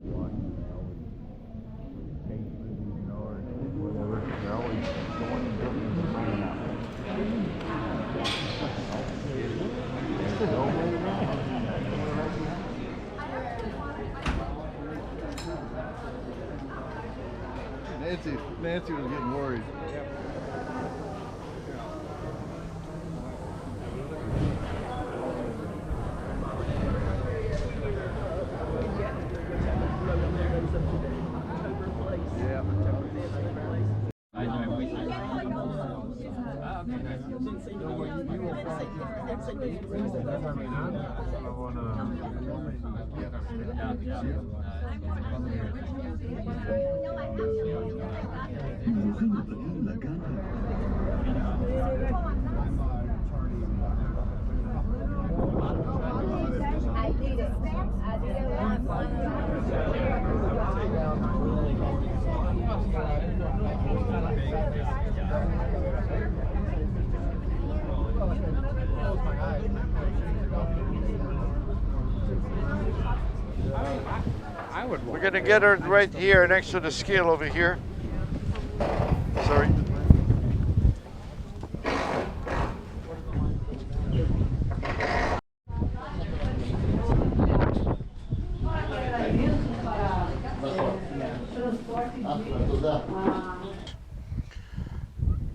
Watching, they're always basement, or whatever. They're always going and building and finding out. There's no way around. Nancy was getting worried. We're going to get her right here next to the scale over here. Sorry.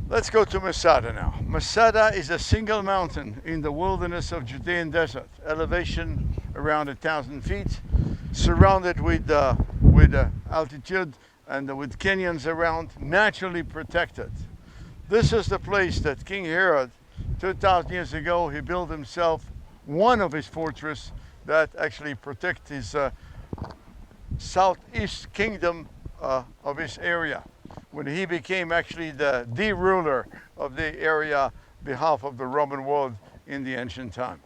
Let's go to Masada now. Masada is a single mountain in the wilderness of Judean desert, elevation around 1,000 feet, surrounded with altitude and with canyons around, naturally protected. This is the place that King Herod, 2,000 years ago, he built himself one of his fortresses that actually protect his southeast kingdom of his area, when he became actually the ruler of the area on behalf of the Roman world in the ancient time.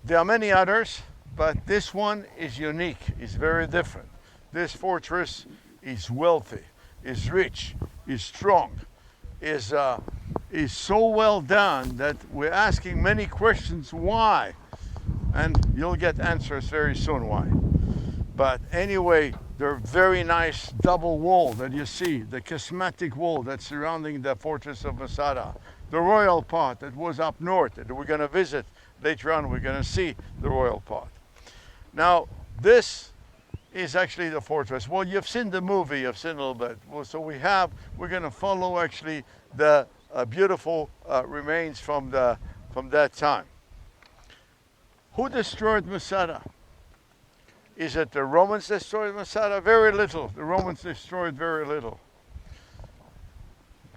There are many others, but this one is unique, is very different. This fortress is wealthy, is rich, is strong, is so well done that we're asking many questions why, and you'll get answers very soon why. But anyway, the very nice double wall that you see, the charismatic wall that's surrounding the fortress of Masada, the royal part that was up north that we're going to visit later on. We're going to see the royal part. Now, this is actually the fortress. Well, you've seen the movie, you've seen a little bit. Well, so we're going to follow actually the beautiful remains from that time. Who destroyed Masada? Is it the Romans destroyed Masada? Very little. The Romans destroyed very little.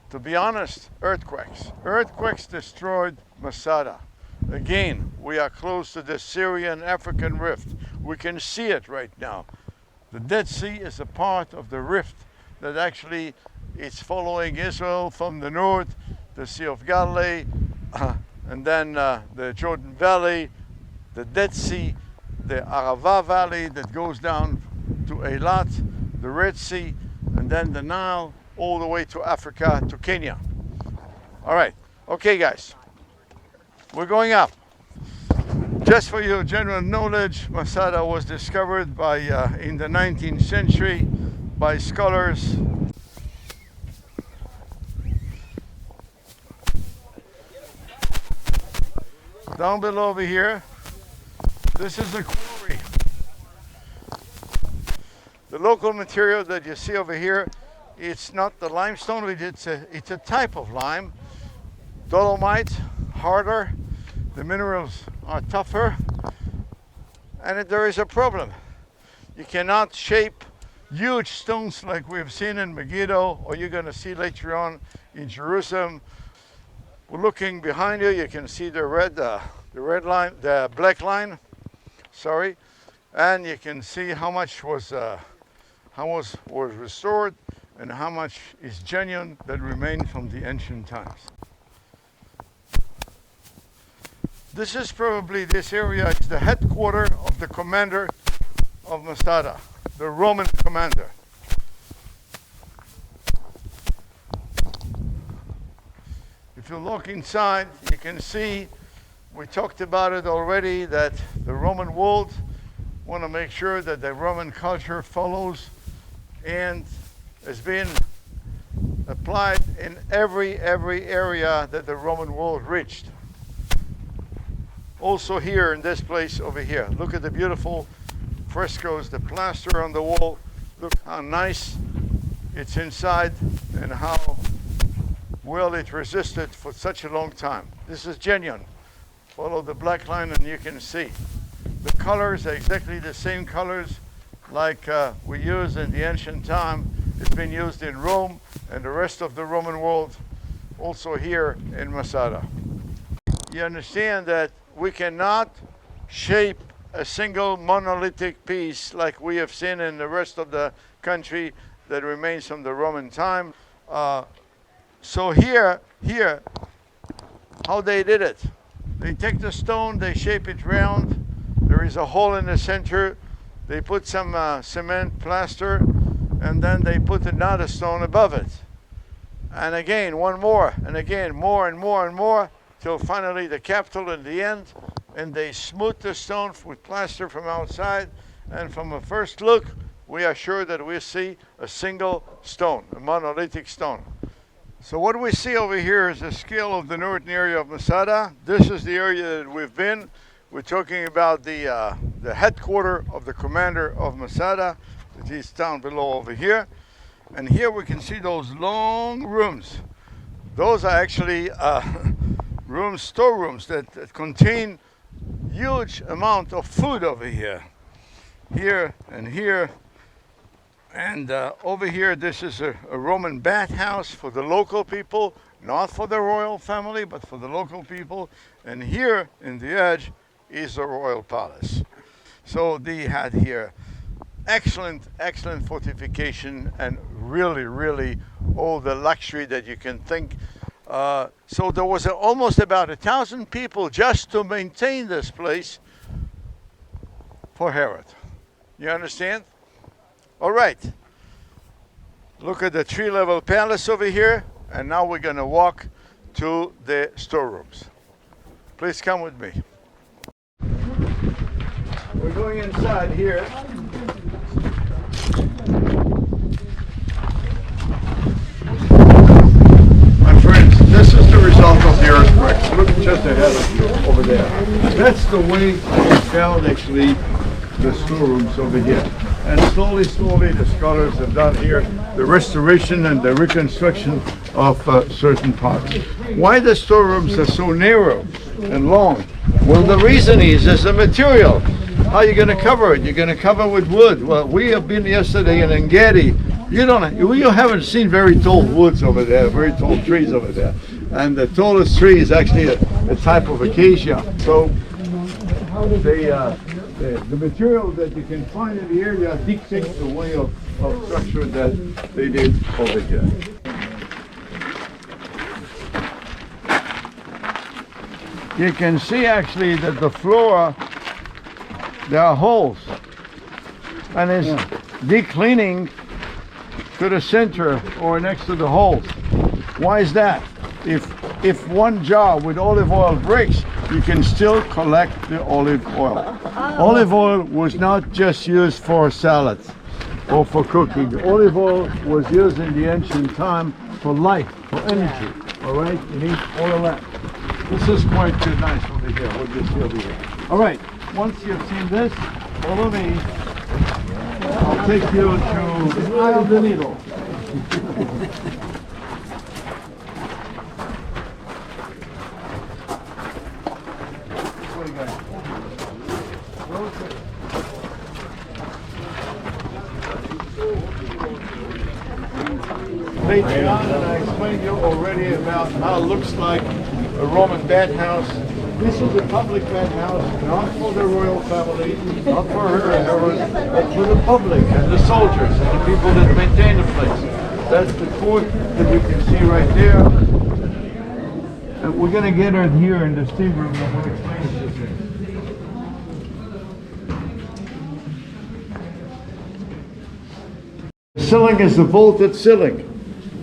To be honest, earthquakes. Earthquakes destroyed Masada. Again, we are close to the Syrian-African rift. We can see it right now. The Dead Sea is a part of the rift that actually is following Israel from the north, the Sea of Galilee, and then the Jordan Valley, the Dead Sea, the Arava Valley that goes down to Eilat, the Red Sea, and then the Nile, all the way to Africa, to Kenya. All right, okay guys, we're going up. Just for your general knowledge, Masada was discovered by, in the 19th century by scholars. Down below over here, this is a quarry. The local material that you see over here, it's not the limestone, it's a type of lime. Dolomite, harder, the minerals are tougher, and there is a problem. You cannot shape huge stones like we've seen in Megiddo, or you're going to see later on in Jerusalem. We're looking behind you, you can see the red line, the black line, sorry, and you can see how much was restored and how much is genuine that remained from the ancient times. This is probably, this area is the headquarters of the commander of Masada, the Roman commander. If you look inside, you can see, we talked about it already, that the Roman world Want to make sure that the Roman culture follows and has been applied in every area that the Roman world reached. Also here in this place over here, look at the beautiful frescoes, the plaster on the wall. Look how nice it's inside and how well it resisted for such a long time. This is genuine. Follow the black line and you can see. The colors are exactly the same colors like we used in the ancient time. It's been used in Rome and the rest of the Roman world, also here in Masada. You understand that we cannot shape a single monolithic piece like we have seen in the rest of the country that remains from the Roman time. So here, how they did it. They take the stone, they shape it round. There is a hole in the center. They put some cement plaster, and then they put another stone above it. And again, one more, and again, more and more and more, till finally the capital in the end. And they smooth the stone with plaster from outside. And from a first look, we are sure that we see a single stone, a monolithic stone. So what we see over here is the scale of the northern area of Masada. This is the area that we've been. We're talking about the headquarters of the commander of Masada, that is down below over here. And here we can see those long rooms. Those are actually rooms, storerooms that contain huge amount of food over here. Here and here. And over here, this is a Roman bathhouse for the local people, not for the royal family, but for the local people. And here in the edge is the royal palace. So they had here excellent fortification and really all the luxury that you can think. So there was almost about 1,000 people just to maintain this place for Herod. You understand? All right, look at the tree-level palace over here, and now we're going to walk to the storerooms. Please come with me. We're going inside here. My friends, this is the result of the earthquake. Look just ahead of you over there. That's the way we found actually the storerooms over here. And slowly the scholars have done here the restoration and the reconstruction of certain parts. Why the storerooms are so narrow and long? Well, the reason is the material. How are you going to cover it? You're going to cover with wood. Well, we have been yesterday in Engedi. You haven't seen very tall woods over there, very tall trees over there. And the tallest tree is actually a type of acacia. So the material that you can find in the area dictates the way of structure that they did over here. You can see actually that the floor, there are holes, and it's declining to the center or next to the holes. Why is that? If one jar with olive oil breaks, you can still collect the olive oil. Olive oil was not just used for salads or for cooking. The olive oil was used in the ancient time for life, for energy. All right, you need all of that. This is quite nice over here. What you see over here. All right, once you've seen this, follow me. I'll take you to the Eye of the Needle. Later on, and I explained to you already about how it looks like a Roman bathhouse. This is a public bathhouse, not for the royal family, not for Herod, but for the public and the soldiers and the people that maintain the place. That's the court that you can see right there. And we're going to get her here in the steam room and we'll explain it to you. The ceiling is a vaulted ceiling.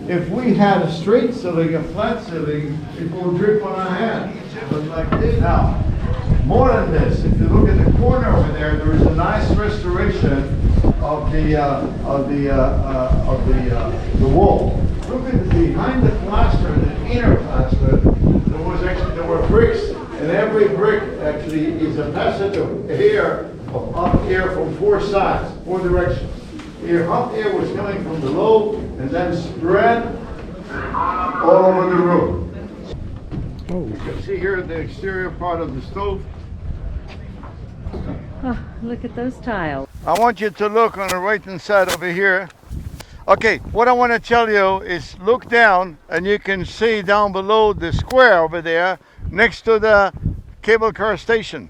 If we had a straight ceiling, a flat ceiling, it will drip on our hand. But like this now, more than this, if you look at the corner over there, there is a nice the wall. Look at behind the plaster, the inner plaster. There were bricks, and every brick actually is a passage of air, of hot air from four sides, four directions. Here, hot air was coming from below and then spread all over the room. Oh. You can see here the exterior part of the stove. Oh, look at those tiles. I want you to look on the right hand side over here. Okay, what I want to tell you is look down and you can see down below the square over there next to the cable car station.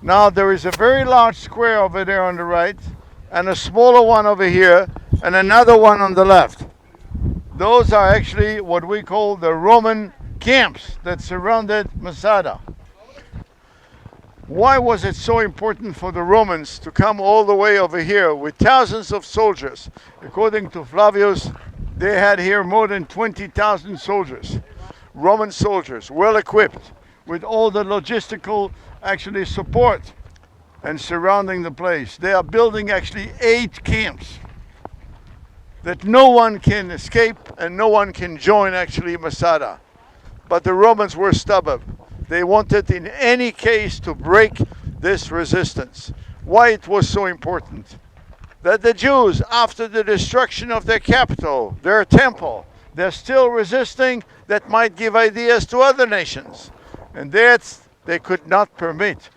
Now there is a very large square over there on the right and a smaller one over here and another one on the left. Those are actually what we call the Roman camps that surrounded Masada. Why was it so important for the Romans to come all the way over here with thousands of soldiers? According to Flavius, they had here more than 20,000 soldiers, Roman soldiers, well equipped with all the logistical actually support and surrounding the place. They are building actually 8 camps that no one can escape and no one can join actually Masada. But the Romans were stubborn. They wanted in any case to break this resistance. Why it was so important? That the Jews, after the destruction of their capital, their temple, they're still resisting. That might give ideas to other nations. And that they could not permit.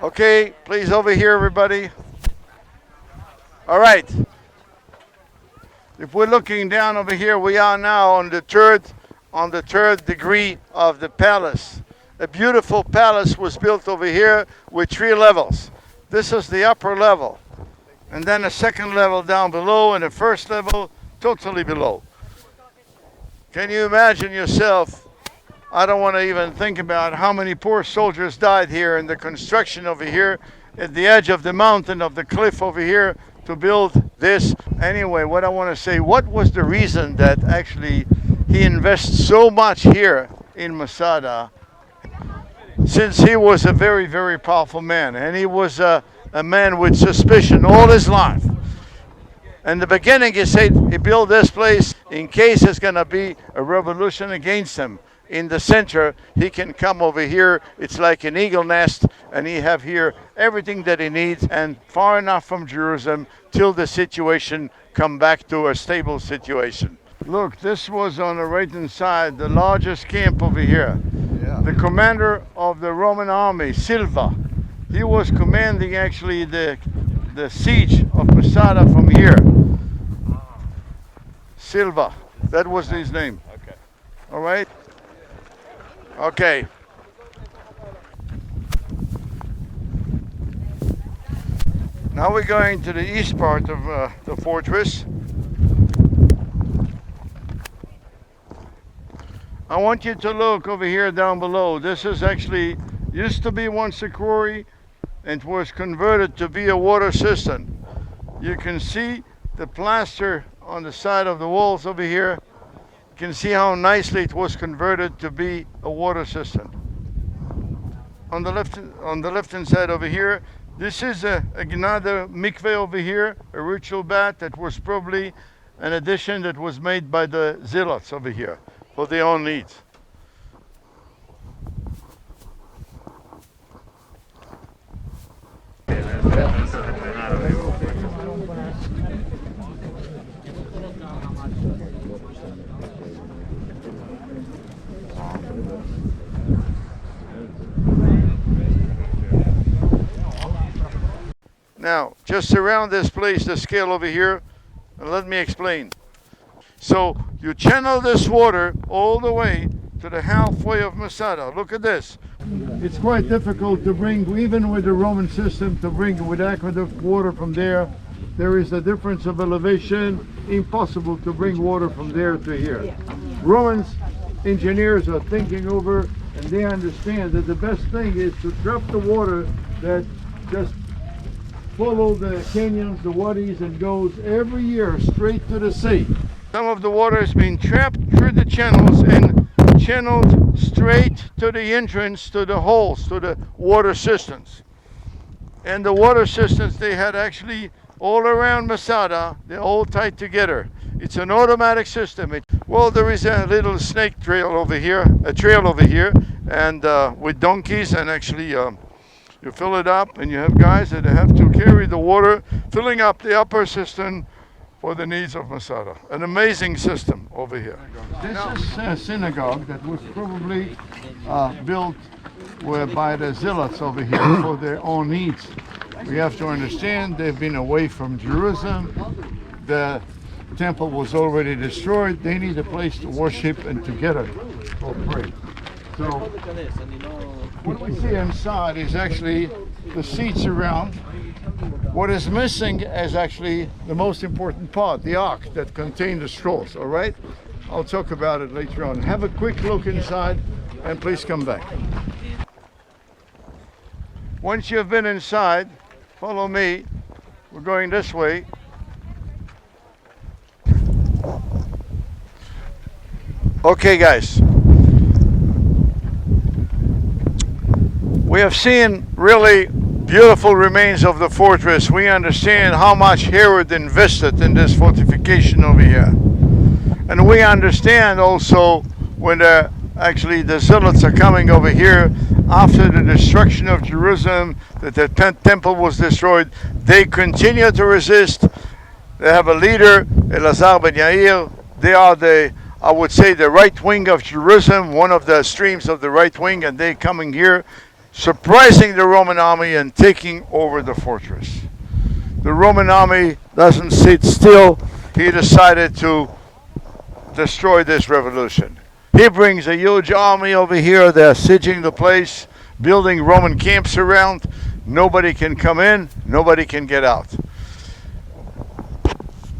Okay, please over here everybody. All right. If we're looking down over here, we are now on the third degree of the palace. A beautiful palace was built over here with 3 levels. This is the upper level. And then a second level down below and a first level totally below. Can you imagine yourself? I don't want to even think about how many poor soldiers died here in the construction over here at the edge of the mountain of the cliff over here to build this. Anyway, what I want to say, what was the reason that actually he invests so much here in Masada? Since he was a very, very powerful man, and he was a man with suspicion all his life. In the beginning, he said he built this place in case there's going to be a revolution against him. In the center, he can come over here. It's like an eagle nest, and he have here everything that he needs, and far enough from Jerusalem till the situation come back to a stable situation. Look, this was on the right-hand side, the largest camp over here. Yeah. The commander of the Roman army, Silva, he was commanding actually the siege of Masada from here. Silva, that was his name. Okay. All right? Okay. Now we're going to the east part of the fortress. I want you to look over here down below. This is actually used to be once a quarry and was converted to be a water cistern. You can see the plaster on the side of the walls over here. You can see how nicely it was converted to be a water cistern. On the left hand side over here, this is another mikveh over here, a ritual bath that was probably an addition that was made by the zealots over here for their own needs. Now, just surround this place, the scale over here, and let me explain. So, you channel this water all the way to the halfway of Masada. Look at this. It's quite difficult to bring, even with the Roman system, to bring with aqueduct water from there. There is a difference of elevation, impossible to bring water from there to here. Romans engineers are thinking over, and they understand that the best thing is to trap the water that just follow the canyons, the wadis, and goes every year straight to the sea. Some of the water has been trapped through the channels and channeled straight to the entrance, to the holes, to the water cisterns. And the water cisterns, they had actually all around Masada, they're all tied together. It's an automatic system. Well, there is a little snake trail over here, and with donkeys, and actually you fill it up, and you have guys that have to carry the water, filling up the upper cistern for the needs of Masada. An amazing system over here. This is a synagogue that was probably built by the zealots over here for their own needs. We have to understand they've been away from Jerusalem. The temple was already destroyed. They need a place to worship and together or pray. So what we see inside is actually the seats around. What is missing is actually the most important part, the ark that contained the scrolls, all right? I'll talk about it later on. Have a quick look inside and please come back. Once you've been inside, follow me. We're going this way. Okay, guys. We have seen really beautiful remains of the fortress. We understand how much Herod invested in this fortification over here. And we understand also when the zealots are coming over here after the destruction of Jerusalem, that the temple was destroyed, they continue to resist. They have a leader, Elazar ben Yair. They are the right wing of Jerusalem, one of the streams of the right wing, and they coming here, surprising the Roman army and taking over the fortress. The Roman army doesn't sit still. He decided to destroy this revolution. He brings a huge army over here. They're sieging the place, building Roman camps around. Nobody can come in, nobody can get out.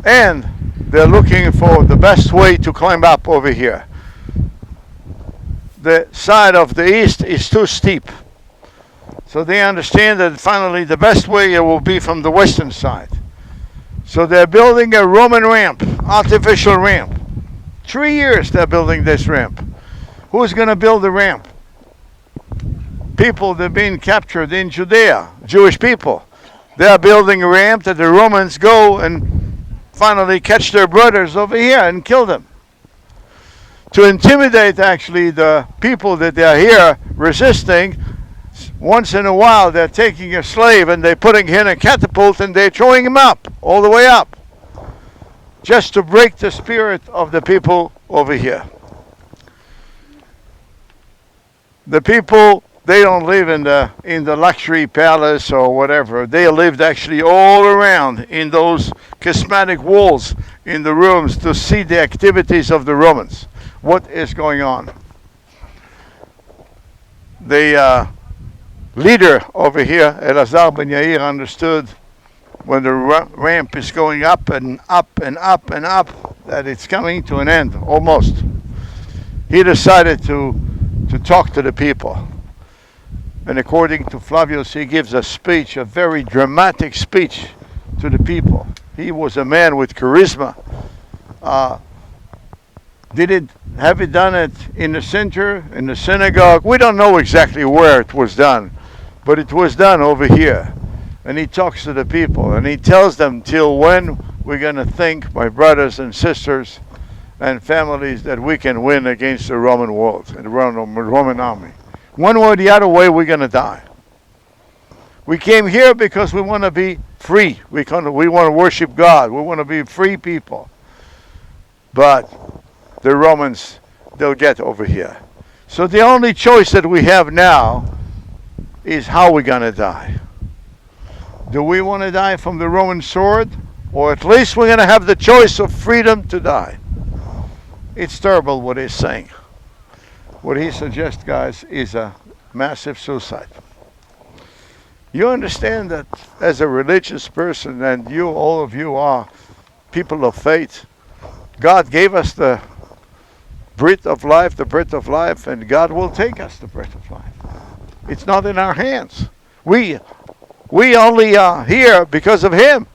And they're looking for the best way to climb up over here. The side of the east is too steep. So they understand that finally the best way it will be from the western side. So they're building a Roman ramp, artificial ramp. 3 years they're building this ramp. Who's going to build the ramp? People that have been captured in Judea, Jewish people. They are building a ramp that the Romans go and finally catch their brothers over here and kill them. To intimidate actually the people that they are here resisting, once in a while they're taking a slave and they're putting him in a catapult and they're throwing him up, all the way up, just to break the spirit of the people over here. The people, they don't live in the luxury palace or whatever. They lived actually all around in those schismatic walls in the rooms to see the activities of the Romans. What is going on? The leader over here, Elazar ben Yair, understood when the ramp is going up and up and up and up, that it's coming to an end, almost. He decided to talk to the people. And according to Flavius, he gives a speech, a very dramatic speech to the people. He was a man with charisma. Have it done it in the center, in the synagogue? We don't know exactly where it was done, but it was done over here. And he talks to the people and he tells them, till when we're going to think, my brothers and sisters and families, that we can win against the Roman world and the Roman army. One way or the other way, we're going to die. We came here because we want to be free. We want to worship God. We want to be free people. But the Romans, they'll get over here. So the only choice that we have now is how we're going to die. Do we want to die from the Roman sword? Or at least we're going to have the choice of freedom to die. It's terrible what he's saying. What he suggests, guys, is a massive suicide. You understand that as a religious person, and you, all of you are people of faith, God gave us the breath of life, and God will take us the breath of life. It's not in our hands. We only are here because of Him.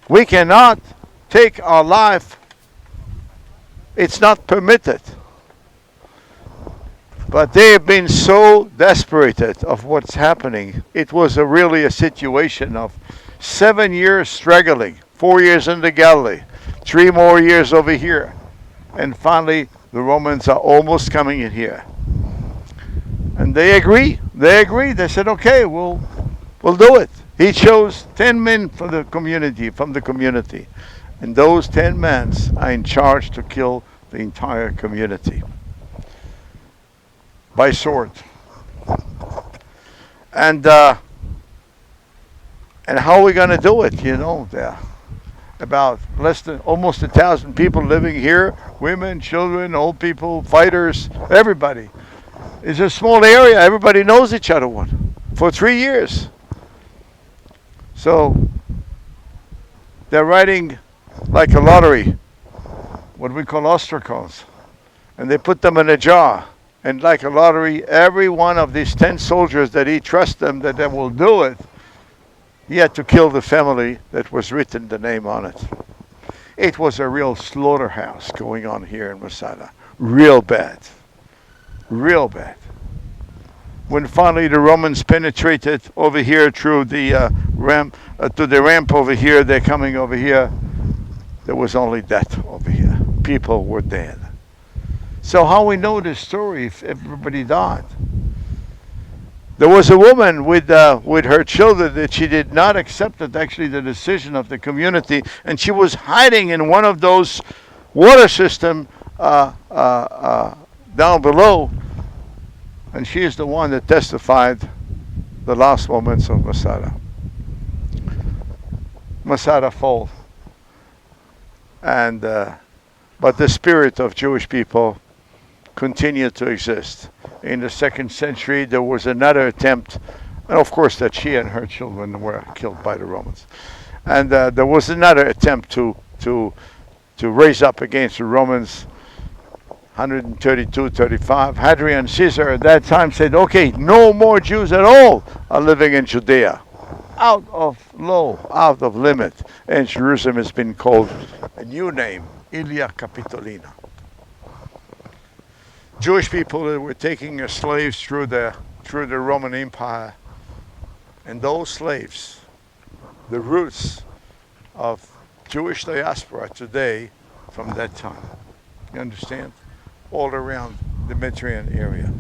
We cannot take our life. It's not permitted. But they've been so desperate of what's happening. It was really a situation of 7 years struggling, 4 years in the Galilee, 3 more years over here. And finally, the Romans are almost coming in here. And they agree. They agree. They said, okay, we'll do it. He chose 10 men from the community. And those 10 men are in charge to kill the entire community by sword. And how are we going to do it? There are about less than almost 1,000 people living here, women, children, old people, fighters, everybody. It's a small area. Everybody knows each other for 3 years. So they're writing like a lottery, what we call ostracals, and they put them in a jar. And like a lottery, every one of these 10 soldiers that he trusts them that they will do it, he had to kill the family that was written the name on it. It was a real slaughterhouse going on here in Masada. Real bad. Real bad. When finally the Romans penetrated over here through the ramp, to the ramp over here, they're coming over here, there was only death over here. People were dead. So how we know this story if everybody died? There was a woman with her children that she did not accept actually the decision of the community, and she was hiding in one of those water systems down below, and she is the one that testified the last moments of Masada. Masada fall, and but the spirit of Jewish people continued to exist. In the 2nd century, there was another attempt, and of course that she and her children were killed by the Romans. And there was another attempt to raise up against the Romans. 132-35. Hadrian Caesar at that time said, okay, no more Jews at all are living in Judea. Out of limit. And Jerusalem has been called a new name, Ilia Capitolina. Jewish people that were taking as slaves through the Roman Empire, and those slaves, the roots of Jewish diaspora today from that time. You understand? All around the Mediterranean area.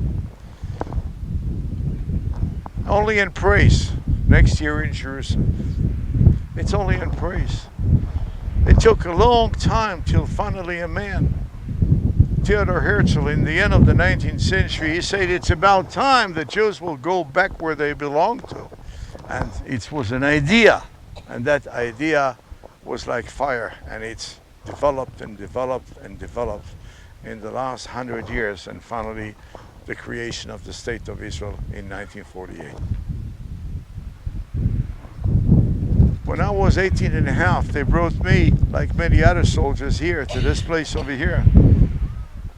Only in praise next year in Jerusalem. It's only in praise. It took a long time till finally a man, Theodor Herzl, in the end of the 19th century, he said it's about time the Jews will go back where they belong to. And it was an idea, and that idea was like fire, and it's developed and developed and developed in the last 100 years, and finally the creation of the State of Israel in 1948. When I was 18 and a half, they brought me, like many other soldiers here, to this place over here.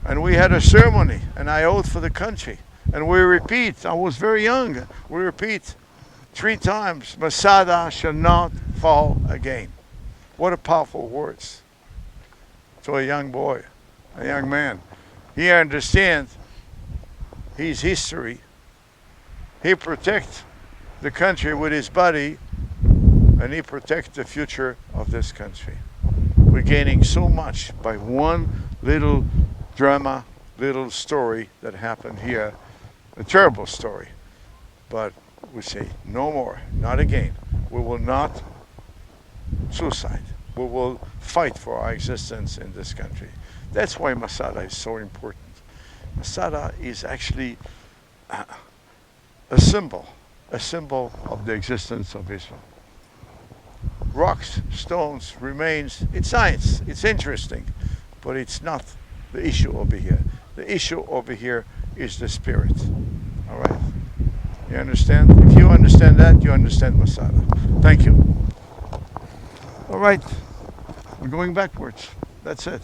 And we had a ceremony, and I oath for the country. And we repeat, I was very young, we repeat 3 times, Masada shall not fall again. What a powerful words to a young boy, a young man. He understands his history. He protects the country with his body, and he protects the future of this country. We're gaining so much by one little drama, little story that happened here. A terrible story. But we say, no more, not again. We will not suicide. We will fight for our existence in this country. That's why Masada is so important. Masada is actually a symbol of the existence of Israel. Rocks, stones, remains, it's science, it's interesting, but it's not the issue over here. The issue over here is the spirit. All right? You understand? If you understand that, you understand Masada. Thank you. All right. We're going backwards. That's it.